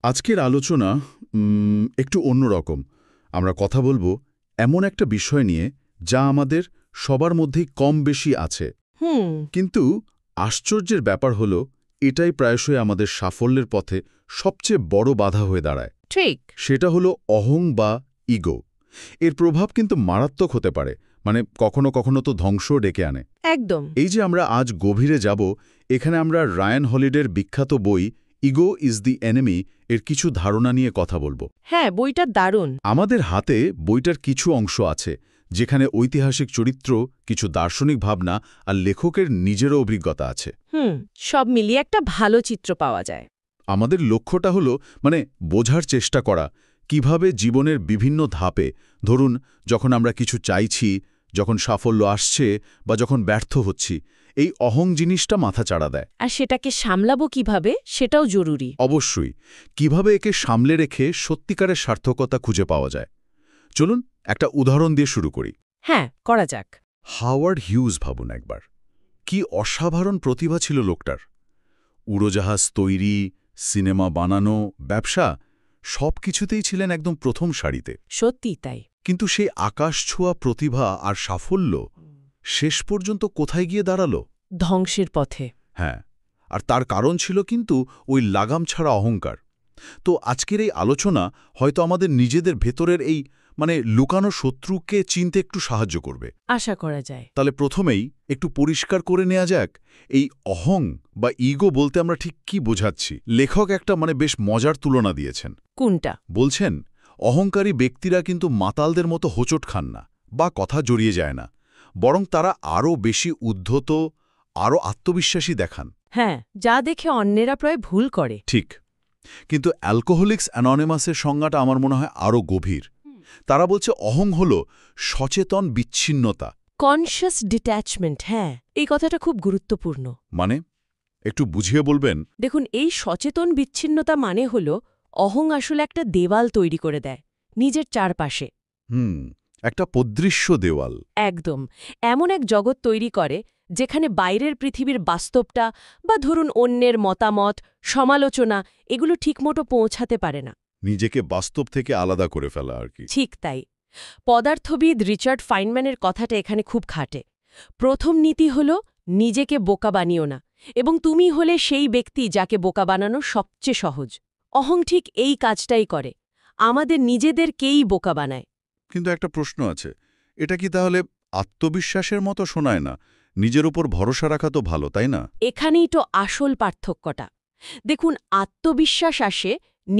আজকের আলোচনা একটু অন্যরকম। আমরা কথা বলবো এমন একটা বিষয় নিয়ে যা আমাদের সবার মধ্যেই কম বেশি আছে। হুম। কিন্তু আশ্চর্যের ব্যাপার হলো এটাই প্রায়শই আমাদের সাফল্যের পথে সবচেয়ে বড় বাধা হয়ে দাঁড়ায়। ঠিক। সেটা হলো অহং বা ইগো। এর প্রভাব কিন্তু মারাত্মক হতে পারে, মানে কখনো কখনো তো ধ্বংসও ডেকে আনে। একদম। এই যে আমরা আজ গভীরে যাব, এখানে আমরা রায়ান হলিডের বিখ্যাত বই ইগো ইজ দি এনিমি এর কিছু ধারণা নিয়ে কথা বলবো। হ্যাঁ, বইটা দারুণ। আমাদের হাতে বইটার কিছু অংশ আছে যেখানে ঐতিহাসিক চরিত্র, কিছু দার্শনিক ভাবনা আর লেখকের নিজেরও অভিজ্ঞতা আছে। সব মিলিয়ে একটা ভালো চিত্র পাওয়া যায়। আমাদের লক্ষ্যটা হলো বোঝার চেষ্টা করা কিভাবে জীবনের বিভিন্ন ধাপে, ধরুন যখন আমরা কিছু চাইছি, যখন সাফল্য আসছে বা যখন ব্যর্থ হচ্ছি, এই অহং জিনিসটা মাথাচাড়া দেয়। আর সেটাকে সামলাবো কিভাবে সেটাও জরুরি। অবশ্যই, কিভাবে একে সামলে রেখে সত্যিকারের সার্থকতা খুঁজে পাওয়া যায়। চলুন একটা উদাহরণ দিয়ে শুরু করি। হ্যাঁ, করা যাক। হাওয়ার্ড হিউজ ভাবুন একবার, কি অসাধারণ প্রতিভা ছিল লোকটার। উড়োজাহাজ তৈরি, সিনেমা বানানো, ব্যবসা, সব কিছুতেই ছিলেন একদম প্রথম সারিতে। সত্যি তাই। কিন্তু সেই আকাশ ছোঁয়া প্রতিভা আর সাফল্য শেষ পর্যন্ত কোথায় গিয়ে দাঁড়ালো? ধ্বংসের পথে। হ্যাঁ, আর তার কারণ ছিল কিন্তু ওই লাগাম ছাড়া অহংকার। তো আজকের এই আলোচনা হয়তো আমাদের নিজেদের ভেতরের এই লুকানো শত্রুকে চিনতে একটু সাহায্য করবে। আশা করা যায়। তাহলে প্রথমেই একটু পরিষ্কার করে নেওয়া যাক, এই অহং বা ইগো বলতে আমরা ঠিক কি বোঝাচ্ছি। লেখক একটা বেশ মজার তুলনা দিয়েছেন। কোনটা? বলছেন, অহংকারী ব্যক্তিরা কিন্তু মাতালদের মতো হোঁচট খান না বা কথা জড়িয়ে যায় না, বরং তারা আরও বেশি উদ্ধত, আরও আত্মবিশ্বাসী দেখান। হ্যাঁ, যা দেখে অন্যেরা প্রায় ভুল করে। ঠিক। কিন্তু অ্যালকোহলিক্স অ্যানোনিমাসের সংজ্ঞাটা আমার মনে হয় আরও গভীর। তারা বলছে অহং হল সচেতন বিচ্ছিন্নতা। Conscious detachment. হ্যাঁ, এই কথাটা খুব গুরুত্বপূর্ণ। মানে একটু বুঝিয়ে বলবেন? দেখুন, এই সচেতন বিচ্ছিন্নতা মানে হল অহং আসলে একটা দেওয়াল তৈরি করে দেয় নিজের চারপাশে। একটা পদৃশ্য দেওয়াল। একদম। এমন এক জগৎ তৈরি করে যেখানে বাইরের পৃথিবীর বাস্তবটা বা ধরুন অন্যের মতামত, সমালোচনা এগুলো ঠিকমতো পৌঁছাতে পারে না। নিজেকে বাস্তব থেকে আলাদা করে ফেলা আর কি। ঠিক তাই। পদার্থবিদ রিচার্ড ফাইনম্যানের কথাটা এখানে খুব খাটে। প্রথম নীতি হল নিজেকে বোকা বানিও না, এবং তুমি হলে সেই ব্যক্তি যাকে বোকা বানানো সবচেয়ে সহজ। অহং ঠিক এই কাজটাই করে, আমাদের নিজেদেরকেই বোকা বানায়। কিন্তু একটা প্রশ্ন আছে, এটা কি তাহলে আত্মবিশ্বাসের মতো শোনায় না? নিজের উপর ভরসা রাখা তো ভালো, তাই না? এখানেই তো আসল পার্থক্যটা। দেখুন, আত্মবিশ্বাস আসে